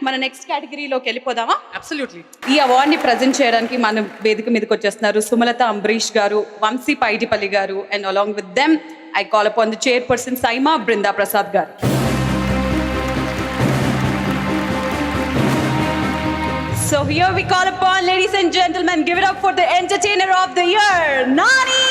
మన నెక్స్ట్ కేటగిరీలోకి వెళ్ళిపోదామా? అబ్సల్యూట్లీ. ఈ అవార్డ్ని ప్రజెంట్ చేయడానికి మన వేదిక మీదకి వచ్చేస్తున్నారు సుమలత అంబరీష్ గారు, వంశీ పైడిపల్లి గారు, and along with them I call upon the chairperson SIIMA Brinda Prasad గారు. So here we call upon, ladies and gentlemen, give it up for the entertainer of the year, Nani!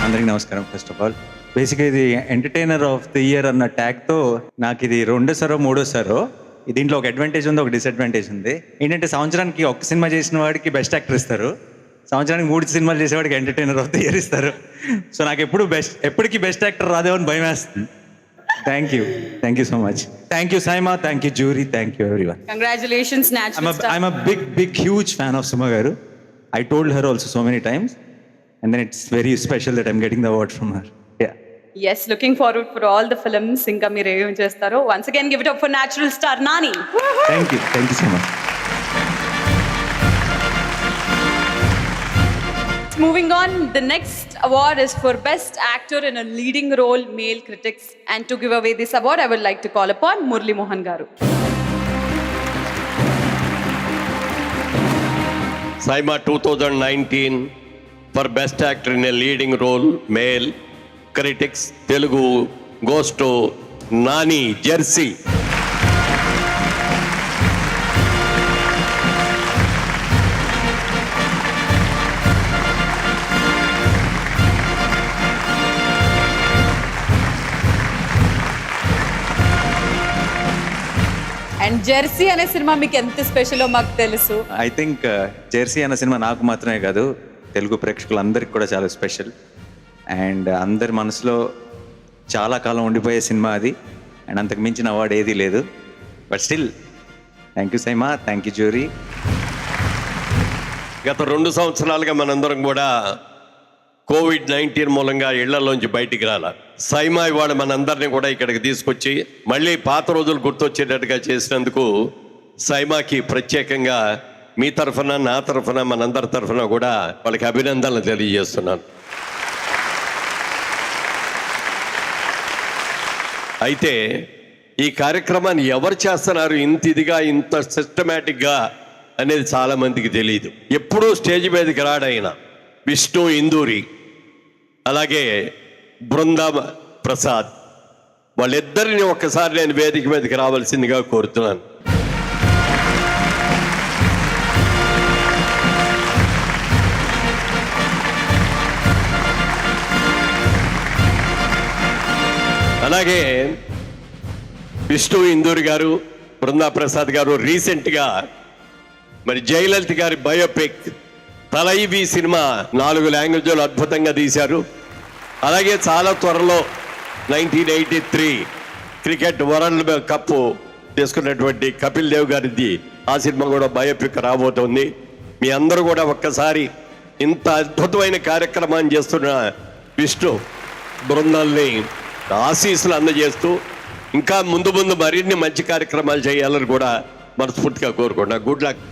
అందరికీ నమస్కారం. ఫస్ట్ ఆఫ్ ఆల్ బేసిక్గా ఇది ఎంటర్టైనర్ ఆఫ్ ది ఇయర్ అన్న ట్యాగ్తో నాకు ఇది రెండోసారో మూడోసారో. దీంట్లో ఒక అడ్వాంటేజ్ ఉంది, ఒక డిసడ్వాంటేజ్ ఉంది. ఏంటంటే సంవత్సరానికి ఒక సినిమా చేసిన వాడికి బెస్ట్ యాక్టర్ ఇస్తారు, సంవత్సరానికి 3 సినిమాలు చేసేవాడికి ఎంటర్టైనర్ ఆఫ్ ది ఇయర్ ఇస్తారు. సో నాకు ఎప్పటికీ బెస్ట్ యాక్టర్ రాదేమని భయం వేస్తుంది. Thank you so much. Thank you SIIMA, thank you jury, thank you everyone. Congratulations, natural star. I'm a big huge fan of Suma garu. I told her also so many times. And then it's very special that I'm getting the award from her. Yeah. Yes, looking forward for all the films ఇంకా మీరు ఏం చేస్తారో. Once again give it up for natural star Nani. Thank you so much. Moving on, the next award is for best actor in a leading role, male critics, and to give away this award I would like to call upon Murli Mohan garu. Saima 2019 for best actor in a leading role, male critics, Telugu goes to Nani, Jersey. And Jersey అనే cinema మీకు ఎంత స్పెషలో మాకు తెలుసు. I think Jersey అన్న cinema నాకు మాత్రమే కాదు, తెలుగు ప్రేక్షకులందరికీ కూడా చాలా స్పెషల్. అండ్ అందరి మనసులో చాలా కాలం ఉండిపోయే సినిమా అది. అండ్ అంతకు మించిన అవార్డు ఏదీ లేదు. But still thank you SIIMA, thank you jury. గత 2 సంవత్సరాలుగా మనందరం కూడా COVID-19 మూలంగా ఇళ్లలోంచి బయటికి రాల. సైమా ఇవాళ మనందరినీ కూడా ఇక్కడికి తీసుకొచ్చి మళ్ళీ పాత రోజులు గుర్తొచ్చేటట్టుగా చేసినందుకు సైమాకి ప్రత్యేకంగా మీ తరఫున, నా తరఫున, మనందరి తరఫున కూడా వాళ్ళకి అభినందనలు తెలియజేస్తున్నాను. అయితే ఈ కార్యక్రమాన్ని ఎవరు చేస్తున్నారు ఇంత ఇదిగా, ఇంత సిస్టమేటిక్గా అనేది చాలామందికి తెలియదు. ఎప్పుడూ స్టేజ్ మీదకి రాడైన విష్ణు ఇందూరి, అలాగే బృందా ప్రసాద్, వాళ్ళిద్దరిని ఒక్కసారి నేను వేదిక మీదకి రావాల్సిందిగా కోరుతున్నాను. అలాగే విష్ణు ఇందూరి గారు, బృందా ప్రసాద్ గారు రీసెంట్గా మరి జయలలిత గారి బయోపిక్ తలైవి సినిమా 4 లాంగ్వేజ్లో అద్భుతంగా తీశారు. అలాగే చాలా త్వరలో 1983 క్రికెట్ వరల్డ్ కప్ తీసుకున్నటువంటి కపిల్ దేవ్ గారిది ఆ సినిమా కూడా బయోపిక్ రాబోతోంది. మీ అందరూ కూడా ఒక్కసారి ఇంత అద్భుతమైన కార్యక్రమాన్ని చేస్తున్న విష్ణు బృందాల్ని ఆశీస్సులు అందజేస్తూ ఇంకా ముందు మరిన్ని మంచి కార్యక్రమాలు చేయాలని కూడా మనస్ఫూర్తిగా కోరుకుంటున్నా. Good luck.